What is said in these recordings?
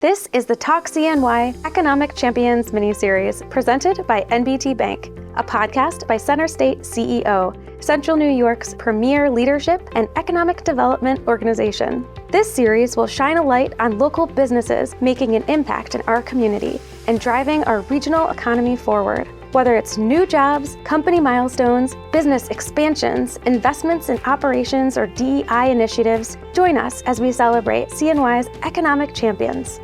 This is the Talk CNY Economic Champions Miniseries presented by NBT Bank, a podcast by Center State CEO, Central New York's premier leadership and economic development organization. This series will shine a light on local businesses making an impact in our community and driving our regional economy forward. Whether it's new jobs, company milestones, business expansions, investments in operations, or DEI initiatives, join us as we celebrate CNY's economic champions.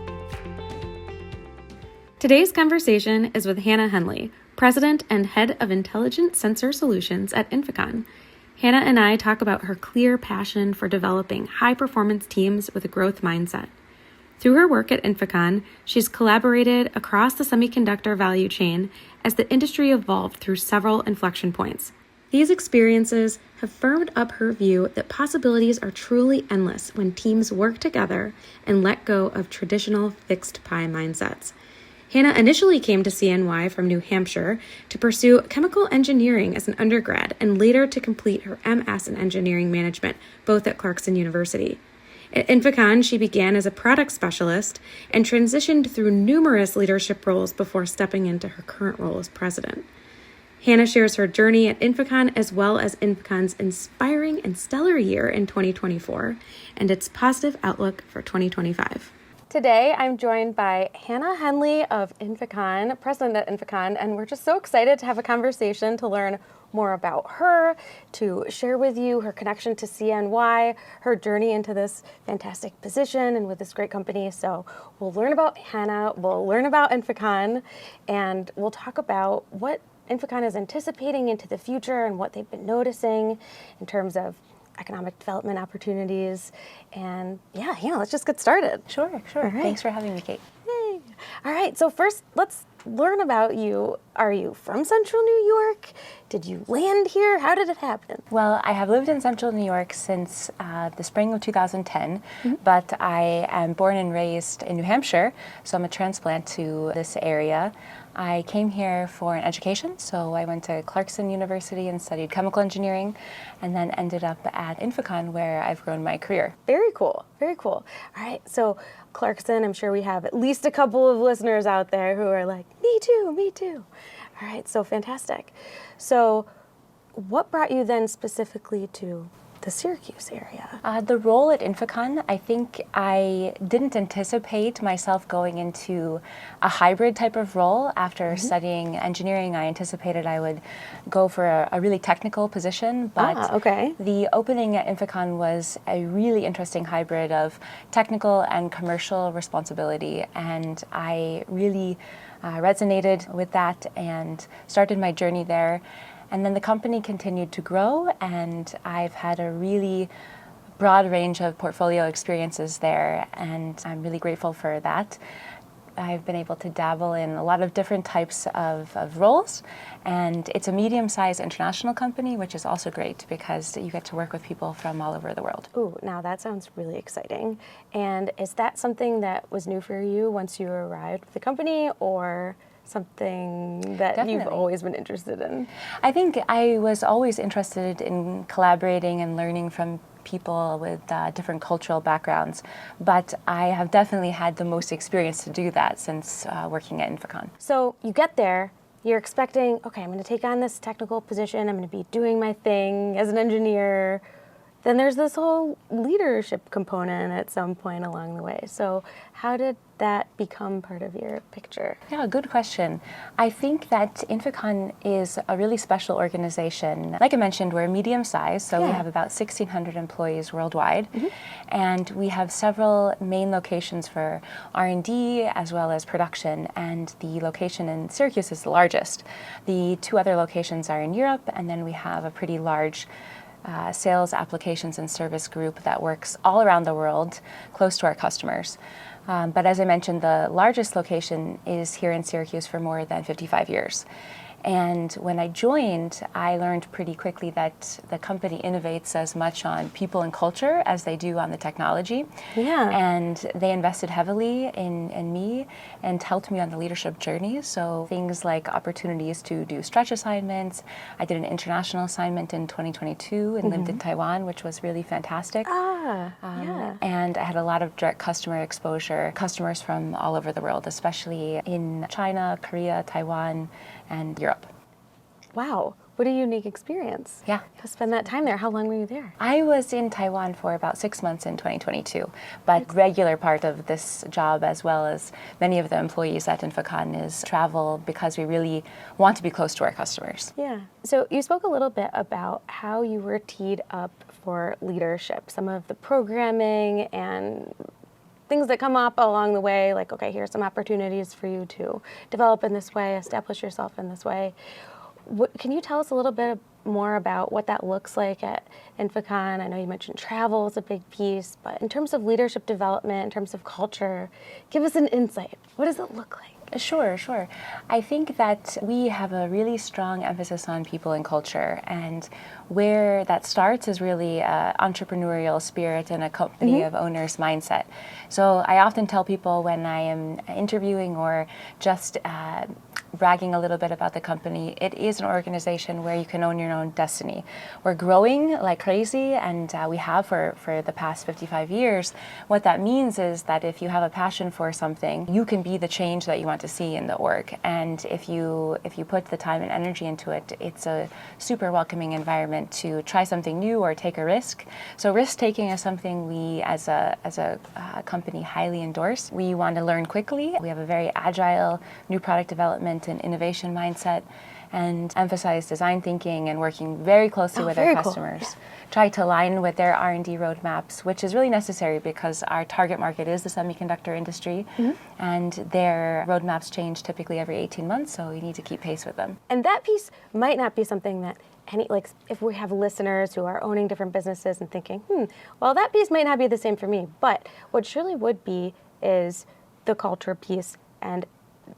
Today's conversation is with Hannah Henley, President and Head of Intelligent Sensor Solutions at INFICON. Hannah and I talk about her clear passion for developing high-performance teams with a growth mindset. Through her work at INFICON, she's collaborated across the semiconductor value chain as the industry evolved through several inflection points. These experiences have firmed up her view that possibilities are truly endless when teams work together and let go of traditional fixed pie mindsets. Hannah initially came to CNY from New Hampshire to pursue chemical engineering as an undergrad and later to complete her MS in engineering management, both at Clarkson University. At INFICON, she began as a product specialist and transitioned through numerous leadership roles before stepping into her current role as president. Hannah shares her journey at INFICON as well as INFICON's inspiring and stellar year in 2024 and its positive outlook for 2025. Today, I'm joined by Hannah Henley of INFICON, president at INFICON, and we're just so excited to have a conversation to learn more about her, to share with you her connection to CNY, her journey into this fantastic position and with this great company. So we'll learn about Hannah, we'll learn about INFICON, and we'll talk about what INFICON is anticipating into the future and what they've been noticing in terms of economic development opportunities. And yeah, let's just get started. Sure. Right. Thanks for having me, Kate. Yay. All right, so first let's learn about you. Are you from Central New York? Did you land here? How did it happen? Well, I have lived in Central New York since the spring of 2010, but I am born and raised in New Hampshire, so I'm a transplant to this area. I came here for an education, so I went to Clarkson University and studied chemical engineering, and then ended up at INFICON, where I've grown my career. Very cool. All right, so Clarkson, I'm sure we have at least a couple of listeners out there who are like, me too. All right, so fantastic. So what brought you then specifically to the Syracuse area? The role at INFICON, I think I didn't anticipate myself going into a hybrid type of role. After studying engineering, I anticipated I would go for a really technical position, but the opening at INFICON was a really interesting hybrid of technical and commercial responsibility, and I really resonated with that and started my journey there. And then the company continued to grow, and I've had a really broad range of portfolio experiences there, and I'm really grateful for that. I've been able to dabble in a lot of different types of roles, and it's a medium-sized international company, which is also great because you get to work with people from all over the world. Ooh, now that sounds really exciting. And is that something that was new for you once you arrived at the company, or something that you've always been interested in? I think I was always interested in collaborating and learning from people with different cultural backgrounds, but I have definitely had the most experience to do that since working at INFICON. So you get there, you're expecting, okay, I'm going to take on this technical position, I'm going to be doing my thing as an engineer. Then there's this whole leadership component at some point along the way. So how did that become part of your picture? Yeah, good question. I think that INFICON is a really special organization. Like I mentioned, we're medium-sized, so we have about 1,600 employees worldwide, and we have several main locations for R&D as well as production, and the location in Syracuse is the largest. The two other locations are in Europe, and then we have a pretty large sales, applications, and service group that works all around the world, close to our customers. But as I mentioned, the largest location is here in Syracuse for more than 55 years. And when I joined, I learned pretty quickly that the company innovates as much on people and culture as they do on the technology. Yeah. And they invested heavily in me and helped me on the leadership journey. So things like opportunities to do stretch assignments. I did an international assignment in 2022 and lived in Taiwan, which was really fantastic. And I had a lot of direct customer exposure, customers from all over the world, especially in China, Korea, Taiwan, and Europe. Wow. What a unique experience. Yeah. To spend that time there. How long were you there? I was in Taiwan for about 6 months in 2022, but regular part of this job, as well as many of the employees at INFICON, is travel because we really want to be close to our customers. Yeah. So you spoke a little bit about how you were teed up for leadership, some of the programming and things that come up along the way, like, okay, here's some opportunities for you to develop in this way, establish yourself in this way. Can you tell us a little bit more about what that looks like at INFICON? I know you mentioned travel is a big piece, but in terms of leadership development, in terms of culture, give us an insight. What does it look like? Sure. I think that we have a really strong emphasis on people and culture, and where that starts is really an entrepreneurial spirit and a company of owners mindset. So I often tell people when I am interviewing or just bragging a little bit about the company, it is an organization where you can own your own destiny. We're growing like crazy, and we have for the past 55 years. What that means is that if you have a passion for something, you can be the change that you want to see in the org. And if you put the time and energy into it, it's a super welcoming environment to try something new or take a risk. So risk taking is something we as a company highly endorse. We want to learn quickly. We have a very agile new product development and innovation mindset, and emphasize design thinking and working very closely with our customers. Cool. Try to align with their R&D roadmaps, which is really necessary because our target market is the semiconductor industry, and their roadmaps change typically every 18 months, so we need to keep pace with them. And that piece might not be something that if we have listeners who are owning different businesses and thinking, well, that piece might not be the same for me, but what surely would be is the culture piece and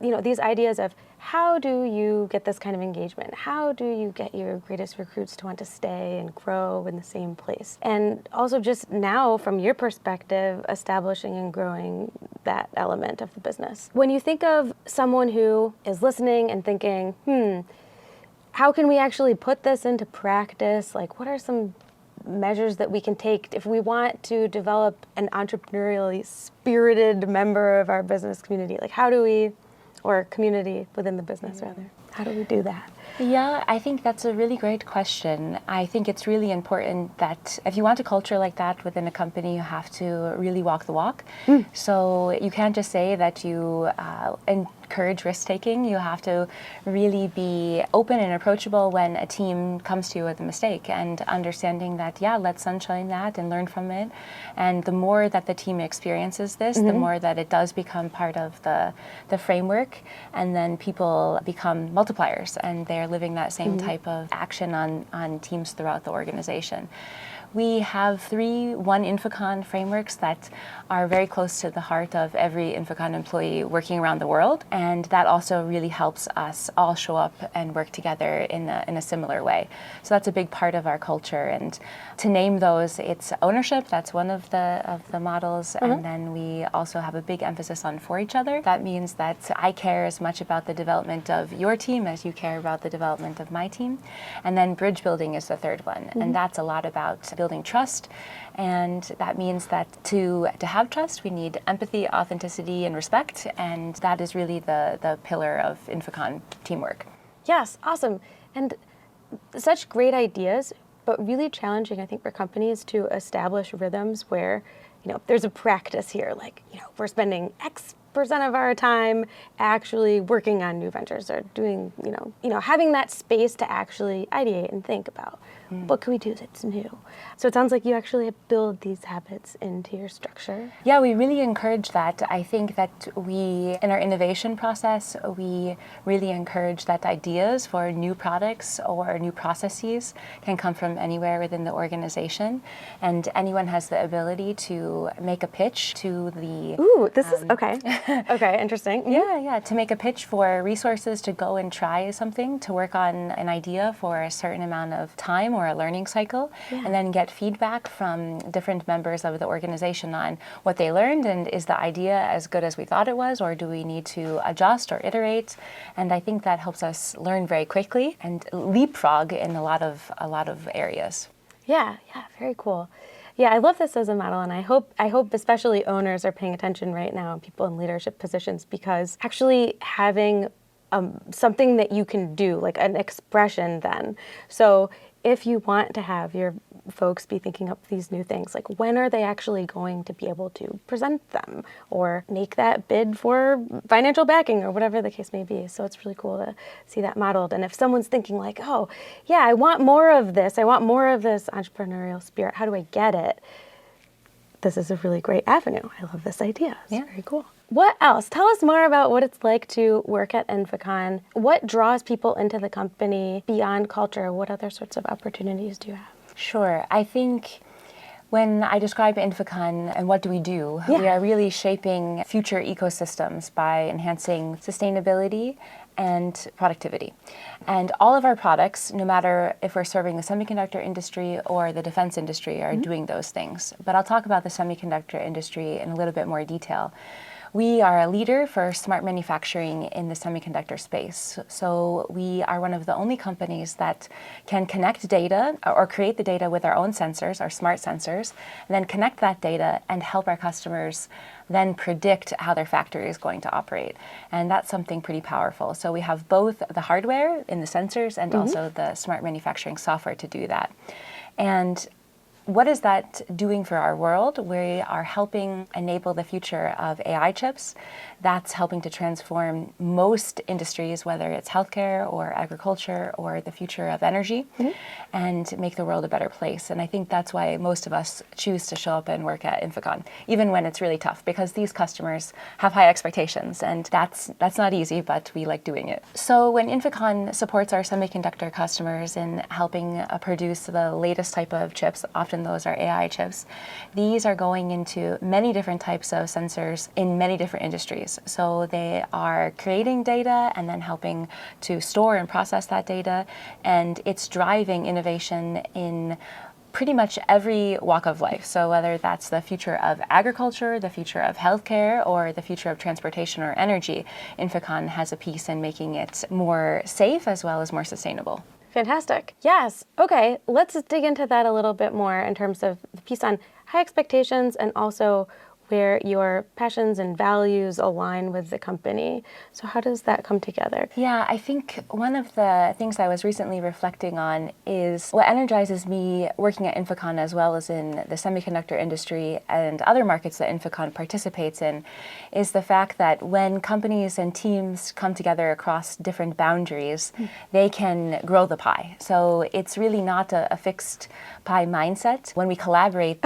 these ideas of how do you get this kind of engagement? How do you get your greatest recruits to want to stay and grow in the same place? And also just now, from your perspective, establishing and growing that element of the business. When you think of someone who is listening and thinking, how can we actually put this into practice? Like, what are some measures that we can take if we want to develop an entrepreneurially spirited member of our business community? Like, how do we, or community within the business rather, how do we do that? Yeah, I think that's a really great question. I think it's really important that if you want a culture like that within a company, you have to really walk the walk. So you can't just say that you encourage risk-taking. You have to really be open and approachable when a team comes to you with a mistake, and understanding that, let's sunshine that and learn from it. And the more that the team experiences this, the more that it does become part of the framework, and then people become multipliers, and they're living that same type of action on teams throughout the organization. We have 3 One INFICON frameworks that are very close to the heart of every INFICON employee working around the world, and that also really helps us all show up and work together in a similar way. So that's a big part of our culture, and to name those, it's ownership, that's one of the models, and then we also have a big emphasis on for each other. That means that I care as much about the development of your team as you care about the development of my team. And then bridge building is the third one, and that's a lot about building trust, and that means that to have trust, we need empathy, authenticity, and respect, and that is really the pillar of INFICON teamwork. Yes, awesome. And such great ideas, but really challenging, I think, for companies to establish rhythms where, there's a practice here, like, we're spending X percent of our time actually working on new ventures, or doing, having that space to actually ideate and think about what can we do that's new. So it sounds like you actually build these habits into your structure. Yeah, we really encourage that. I think that we, in our innovation process, we really encourage that ideas for new products or new processes can come from anywhere within the organization, and anyone has the ability to make a pitch to the... Ooh, this is, okay. Okay, interesting. Yeah, to make a pitch for resources to go and try something, to work on an idea for a certain amount of time or a learning cycle, and then get feedback from different members of the organization on what they learned, and is the idea as good as we thought it was, or do we need to adjust or iterate? And I think that helps us learn very quickly and leapfrog in a lot of areas. Yeah, very cool. Yeah, I love this as a model, and I hope especially owners are paying attention right now, and people in leadership positions, because actually having something that you can do, like an expression then. So if you want to have your folks be thinking up these new things, like when are they actually going to be able to present them or make that bid for financial backing or whatever the case may be. So it's really cool to see that modeled. And if someone's thinking like, oh, yeah, I want more of this, I want more of this entrepreneurial spirit, how do I get it? This is a really great avenue. I love this idea. It's very cool. What else? Tell us more about what it's like to work at INFICON. What draws people into the company beyond culture? What other sorts of opportunities do you have? Sure. I think when I describe INFICON and what do we do, we are really shaping future ecosystems by enhancing sustainability and productivity. And all of our products, no matter if we're serving the semiconductor industry or the defense industry, are doing those things. But I'll talk about the semiconductor industry in a little bit more detail. We are a leader for smart manufacturing in the semiconductor space. So we are one of the only companies that can connect data or create the data with our own sensors, our smart sensors, and then connect that data and help our customers then predict how their factory is going to operate. And that's something pretty powerful. So we have both the hardware in the sensors and also the smart manufacturing software to do that. And what is that doing for our world? We are helping enable the future of AI chips. That's helping to transform most industries, whether it's healthcare or agriculture or the future of energy, and make the world a better place. And I think that's why most of us choose to show up and work at INFICON, even when it's really tough, because these customers have high expectations, and that's not easy, but we like doing it. So when INFICON supports our semiconductor customers in helping produce the latest type of chips, often those are AI chips, these are going into many different types of sensors in many different industries. So they are creating data and then helping to store and process that data, and it's driving innovation in pretty much every walk of life. So whether that's the future of agriculture, the future of healthcare, or the future of transportation or energy, INFICON has a piece in making it more safe as well as more sustainable. Fantastic. Yes. Okay, let's dig into that a little bit more in terms of the piece on high expectations and also where your passions and values align with the company. So how does that come together? Yeah, I think one of the things I was recently reflecting on is what energizes me working at INFICON as well as in the semiconductor industry and other markets that INFICON participates in is the fact that when companies and teams come together across different boundaries, they can grow the pie. So it's really not a fixed pie mindset. When we collaborate,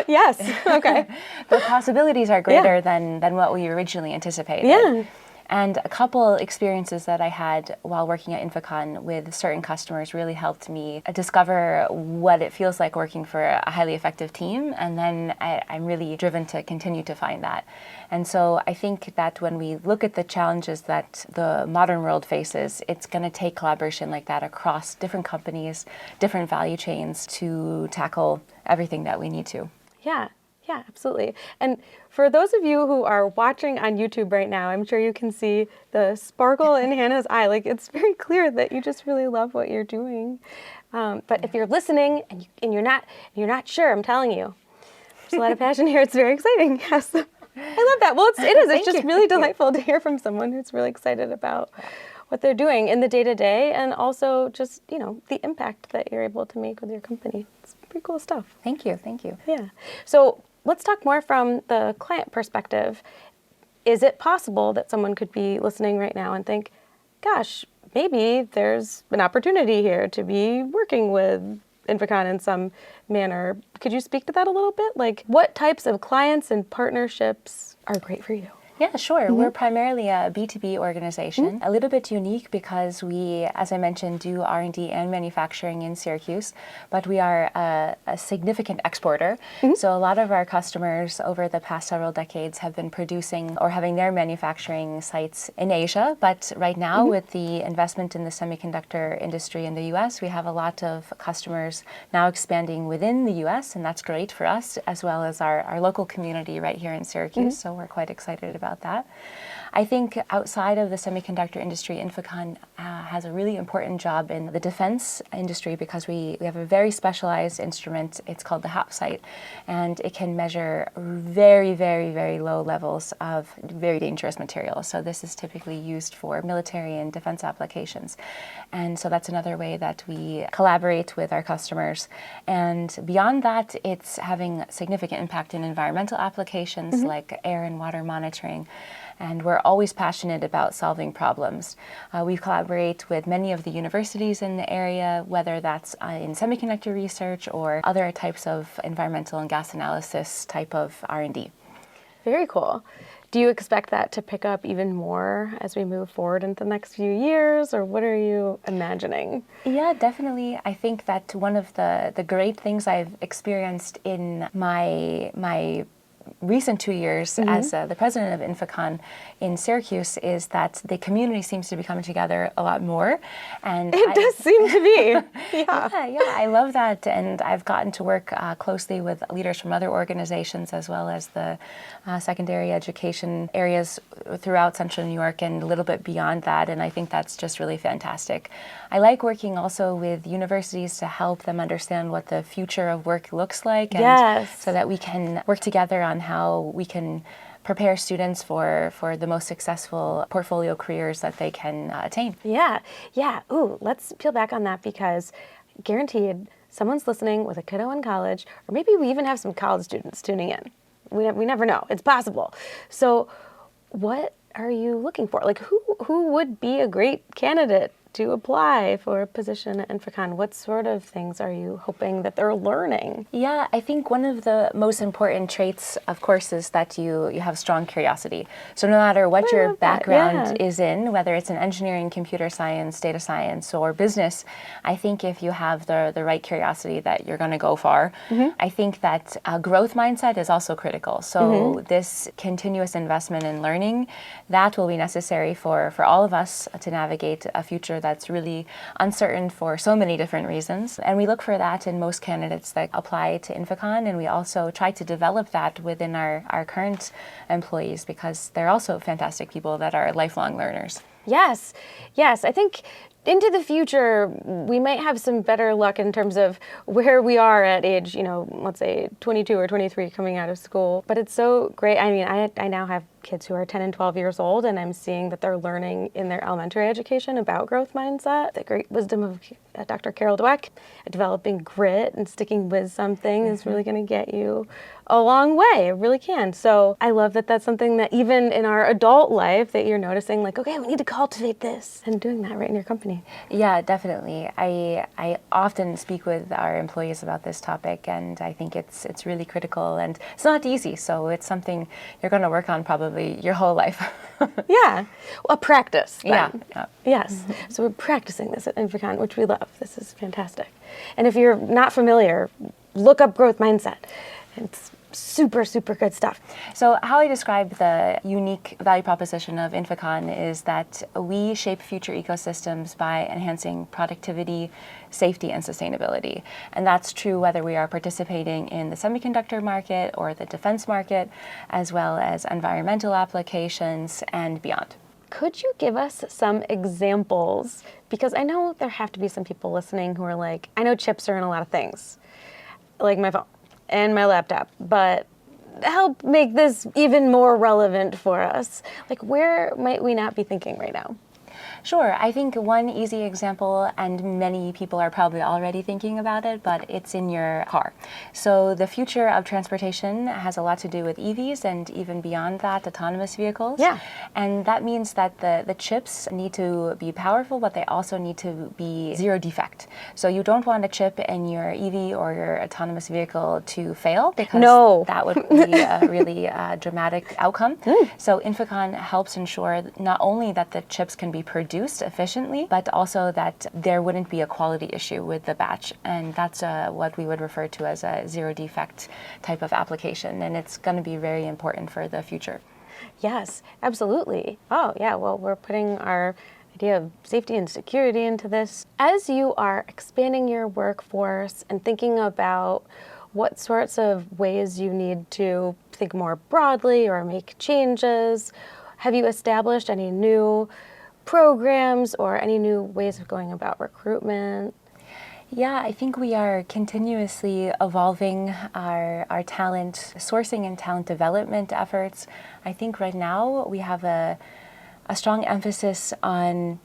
Yes, okay. the possibilities are greater than what we originally anticipated. Yeah. And a couple experiences that I had while working at INFICON with certain customers really helped me discover what it feels like working for a highly effective team. And then I'm really driven to continue to find that. And so I think that when we look at the challenges that the modern world faces, it's going to take collaboration like that across different companies, different value chains to tackle everything that we need to. Yeah. Yeah, absolutely. And for those of you who are watching on YouTube right now, I'm sure you can see the sparkle in Hannah's eye. Like, it's very clear that you just really love what you're doing. But if you're listening and you're not sure, I'm telling you, there's a lot of passion here. It's very exciting. Yes, I love that. Well, it is. It's just really delightful to hear from someone who's really excited about what they're doing in the day-to-day, and also just the impact that you're able to make with your company. It's pretty cool stuff. Thank you. Thank you. Yeah. So let's talk more from the client perspective. Is it possible that someone could be listening right now and think, gosh, maybe there's an opportunity here to be working with INFICON in some manner? Could you speak to that a little bit? Like, what types of clients and partnerships are great for you? Yeah, sure. We're primarily a B2B organization, a little bit unique because we, as I mentioned, do R&D and manufacturing in Syracuse, but we are a significant exporter. So a lot of our customers over the past several decades have been producing or having their manufacturing sites in Asia. But right now, with the investment in the semiconductor industry in the US, we have a lot of customers now expanding within the US, and that's great for us, as well as our local community right here in Syracuse. So we're quite excited about that. I think outside of the semiconductor industry, INFICON has a really important job in the defense industry because we have a very specialized instrument. It's called the HAPsite, and it can measure very, very, very low levels of very dangerous materials. So this is typically used for military and defense applications. And so that's another way that we collaborate with our customers. And beyond that, it's having significant impact in environmental applications like air and water monitoring. And we're always passionate about solving problems. We collaborate with many of the universities in the area, whether that's in semiconductor research or other types of environmental and gas analysis type of R&D. Very cool. Do you expect that to pick up even more as we move forward into the next few years, or what are you imagining? Yeah, definitely. I think that one of the great things I've experienced in my recent 2 years as the president of INFICON in Syracuse is that the community seems to be coming together a lot more. And it does seem to be. Yeah, I love that. And I've gotten to work closely with leaders from other organizations as well as the secondary education areas throughout Central New York and a little bit beyond that. And I think that's just really fantastic. I like working also with universities to help them understand what the future of work looks like, and so that we can work together on how we can prepare students for the most successful portfolio careers that they can attain. Yeah. Ooh, let's peel back on that, because guaranteed someone's listening with a kiddo in college, or maybe we even have some college students tuning in. We never know. It's possible. So what are you looking for? Like, who would be a great candidate to apply for a position at INFICON? What sort of things are you hoping that they're learning? Yeah, I think one of the most important traits, of course, is that you have strong curiosity. So no matter what your background is in, whether it's in engineering, computer science, data science, or business, I think if you have the right curiosity that you're going to go far. I think that a growth mindset is also critical. So this continuous investment in learning, that will be necessary for all of us to navigate a future that's really uncertain for so many different reasons. And we look for that in most candidates that apply to INFICON, and we also try to develop that within our current employees, because they're also fantastic people that are lifelong learners. Yes. I think into the future, we might have some better luck in terms of where we are at age, let's say 22 or 23 coming out of school. But it's so great. I mean, I now have kids who are 10 and 12 years old, and I'm seeing that they're learning in their elementary education about growth mindset. The great wisdom of Dr. Carol Dweck, developing grit and sticking with something is really going to get you a long way. It really can. So I love that that's something that even in our adult life that you're noticing, like, okay, we need to cultivate this, and doing that right in your company. Yeah, definitely. I often speak with our employees about this topic, and I think it's really critical, and it's not easy. So it's something you're going to work on probably your whole life. Yeah, a practice. Then. Yeah. Yes. So we're practicing this at INFICON, which we love. This is fantastic. And if you're not familiar, look up growth mindset. It's super, super good stuff. So how I describe the unique value proposition of INFICON is that we shape future ecosystems by enhancing productivity, safety, and sustainability. And that's true whether we are participating in the semiconductor market or the defense market, as well as environmental applications and beyond. Could you give us some examples? Because I know there have to be some people listening who are like, I know chips are in a lot of things, like my phone and my laptop, but help make this even more relevant for us. Like, where might we not be thinking right now? Sure. I think one easy example, and many people are probably already thinking about it, but it's in your car. So the future of transportation has a lot to do with EVs and even beyond that, autonomous vehicles. Yeah. And that means that the chips need to be powerful, but they also need to be zero defect. So you don't want a chip in your EV or your autonomous vehicle to fail, because that would be a really dramatic outcome. So INFICON helps ensure not only that the chips can be produced efficiently, but also that there wouldn't be a quality issue with the batch. And that's what we would refer to as a zero defect type of application. And it's going to be very important for the future. Yes, absolutely. Oh, yeah. Well, we're putting our idea of safety and security into this. As you are expanding your workforce and thinking about what sorts of ways you need to think more broadly or make changes, have you established any new programs or any new ways of going about recruitment? Yeah, I think we are continuously evolving our talent sourcing and talent development efforts. I think right now we have a strong emphasis on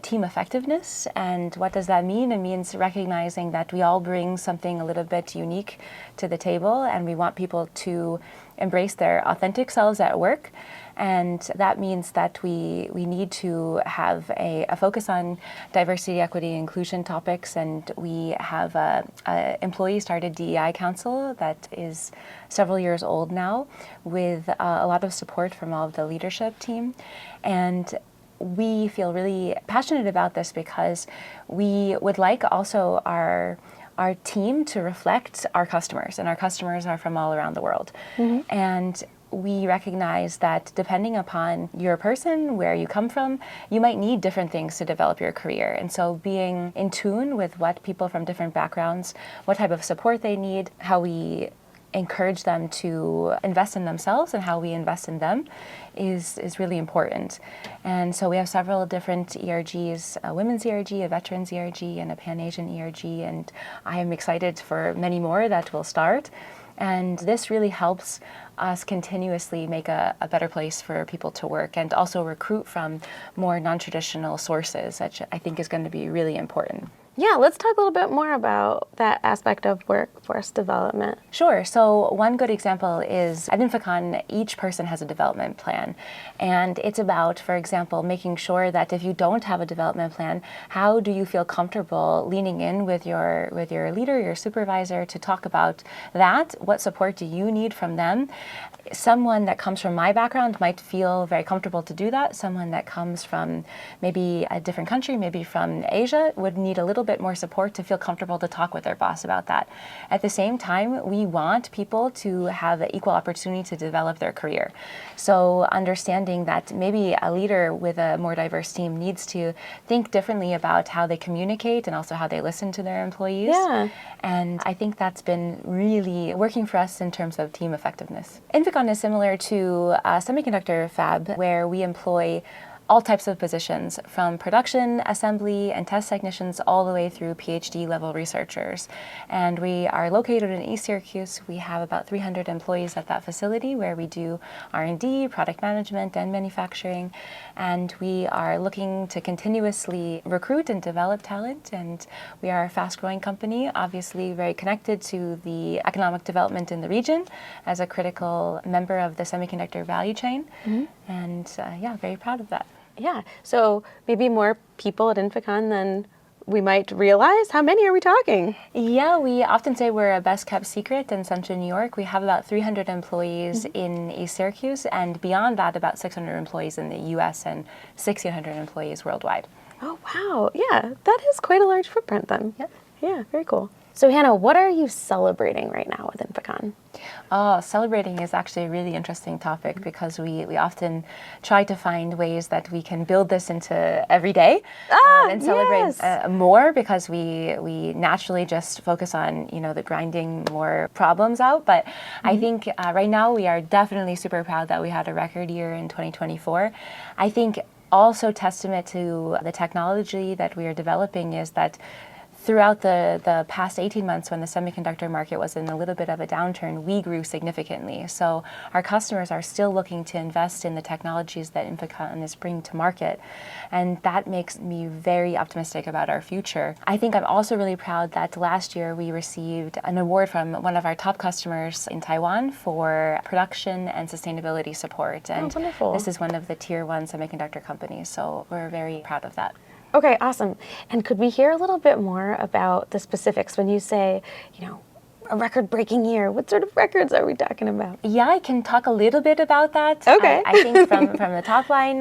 team effectiveness. And what does that mean? It means recognizing that we all bring something a little bit unique to the table, and we want people to embrace their authentic selves at work. And that means that we need to have a focus on diversity, equity, and inclusion topics. And we have a employee-started DEI council that is several years old now, with a lot of support from all of the leadership team. And we feel really passionate about this because we would like also our team to reflect our customers, and our customers are from all around the world. Mm-hmm. And we recognize that depending upon your person, where you come from, you might need different things to develop your career. And so being in tune with what people from different backgrounds, what type of support they need, how we encourage them to invest in themselves and how we invest in them is really important. And so we have several different ERGs, a women's ERG, a veterans ERG, and a Pan-Asian ERG, and I am excited for many more that will start. And this really helps us continuously make a better place for people to work, and also recruit from more non-traditional sources, which I think is going to be really important. Yeah, let's talk a little bit more about that aspect of workforce development. Sure. So one good example is at INFICON, each person has a development plan. And it's about, for example, making sure that if you don't have a development plan, how do you feel comfortable leaning in with your leader, your supervisor, to talk about that? What support do you need from them? Someone that comes from my background might feel very comfortable to do that. Someone that comes from maybe a different country, maybe from Asia, would need a little bit more support to feel comfortable to talk with their boss about that. At the same time, we want people to have an equal opportunity to develop their career. So understanding that maybe a leader with a more diverse team needs to think differently about how they communicate and also how they listen to their employees. Yeah. And I think that's been really working for us in terms of team effectiveness. INFICON is similar to a semiconductor fab, where we employ all types of positions, from production, assembly, and test technicians all the way through PhD level researchers. And we are located in East Syracuse. We have about 300 employees at that facility, where we do R&D, product management, and manufacturing. And we are looking to continuously recruit and develop talent. And we are a fast-growing company, obviously very connected to the economic development in the region as a critical member of the semiconductor value chain. Mm-hmm. And yeah, very proud of that. Yeah, so maybe more people at INFICON than we might realize. How many are we talking? Yeah, we often say we're a best kept secret in Central New York. We have about 300 employees in East Syracuse, and beyond that, about 600 employees in the US and 1,600 employees worldwide. Oh, wow. Yeah, that is quite a large footprint then. Yep. Yeah, very cool. So Hannah, what are you celebrating right now with INFICON? Oh, celebrating is actually a really interesting topic, because we often try to find ways that we can build this into every day and celebrate more, because we naturally just focus on, the grinding more problems out. But I think right now we are definitely super proud that we had a record year in 2024. I think also testament to the technology that we are developing is that throughout the past 18 months, when the semiconductor market was in a little bit of a downturn, we grew significantly. So our customers are still looking to invest in the technologies that INFICON is bringing to market. And that makes me very optimistic about our future. I think I'm also really proud that last year we received an award from one of our top customers in Taiwan for production and sustainability support. And wonderful. This is one of the tier 1 semiconductor companies. So we're very proud of that. Okay, awesome. And could we hear a little bit more about the specifics when you say, a record-breaking year? What sort of records are we talking about? Yeah, I can talk a little bit about that. Okay. I think from the top line,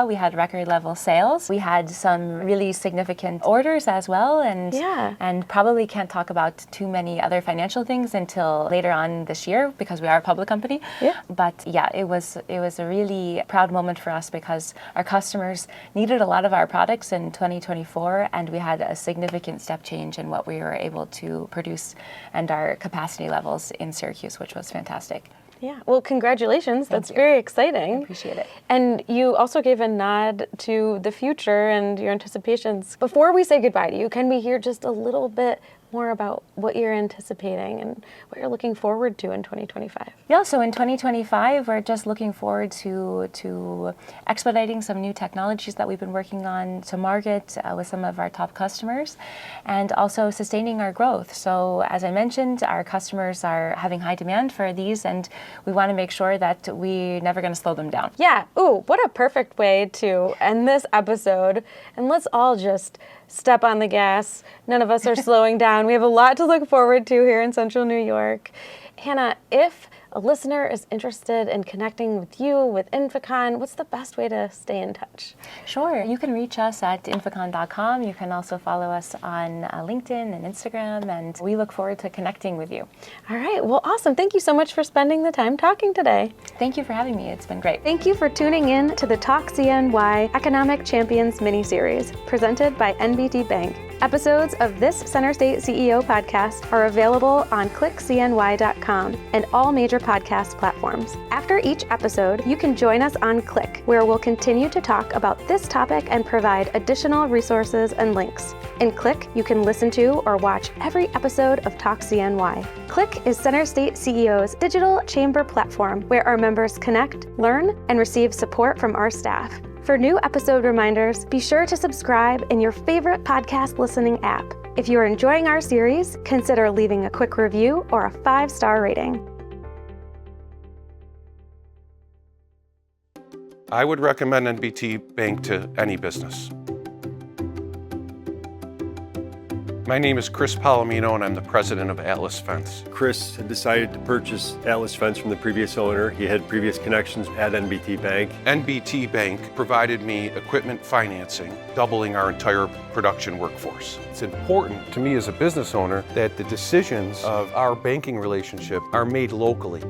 we had record-level sales. We had some really significant orders as well, and probably can't talk about too many other financial things until later on this year, because we are a public company. Yeah. But yeah, it was a really proud moment for us, because our customers needed a lot of our products in 2024, and we had a significant step change in what we were able to produce and our capacity levels in Syracuse, which was fantastic. Yeah, well, congratulations. That's very exciting. I appreciate it. And you also gave a nod to the future and your anticipations. Before we say goodbye to you, can we hear just a little bit more about what you're anticipating and what you're looking forward to in 2025? Yeah, so in 2025, we're just looking forward to expediting some new technologies that we've been working on to market with some of our top customers, and also sustaining our growth. So as I mentioned, our customers are having high demand for these, and we want to make sure that we're never going to slow them down. Yeah, ooh, what a perfect way to end this episode. And let's all just step on the gas. None of us are slowing down. We have a lot to look forward to here in Central New York. Hannah, if a listener is interested in connecting with you, with INFICON, what's the best way to stay in touch? Sure. You can reach us at inficon.com. You can also follow us on LinkedIn and Instagram, and we look forward to connecting with you. All right. Well, awesome. Thank you so much for spending the time talking today. Thank you for having me. It's been great. Thank you for tuning in to the Talk CNY Economic Champions Miniseries, presented by NBT Bank. Episodes of this Center State CEO podcast are available on clickcny.com and all major podcast platforms. After each episode, you can join us on Click, where we'll continue to talk about this topic and provide additional resources and links. In Click, you can listen to or watch every episode of Talk CNY. Click is Center State CEO's digital chamber platform where our members connect, learn, and receive support from our staff. For new episode reminders, be sure to subscribe in your favorite podcast listening app. If you are enjoying our series, consider leaving a quick review or a 5-star rating. I would recommend NBT Bank to any business. My name is Chris Palomino, and I'm the president of Atlas Fence. Chris had decided to purchase Atlas Fence from the previous owner. He had previous connections at NBT Bank. NBT Bank provided me equipment financing, doubling our entire production workforce. It's important to me as a business owner that the decisions of our banking relationship are made locally.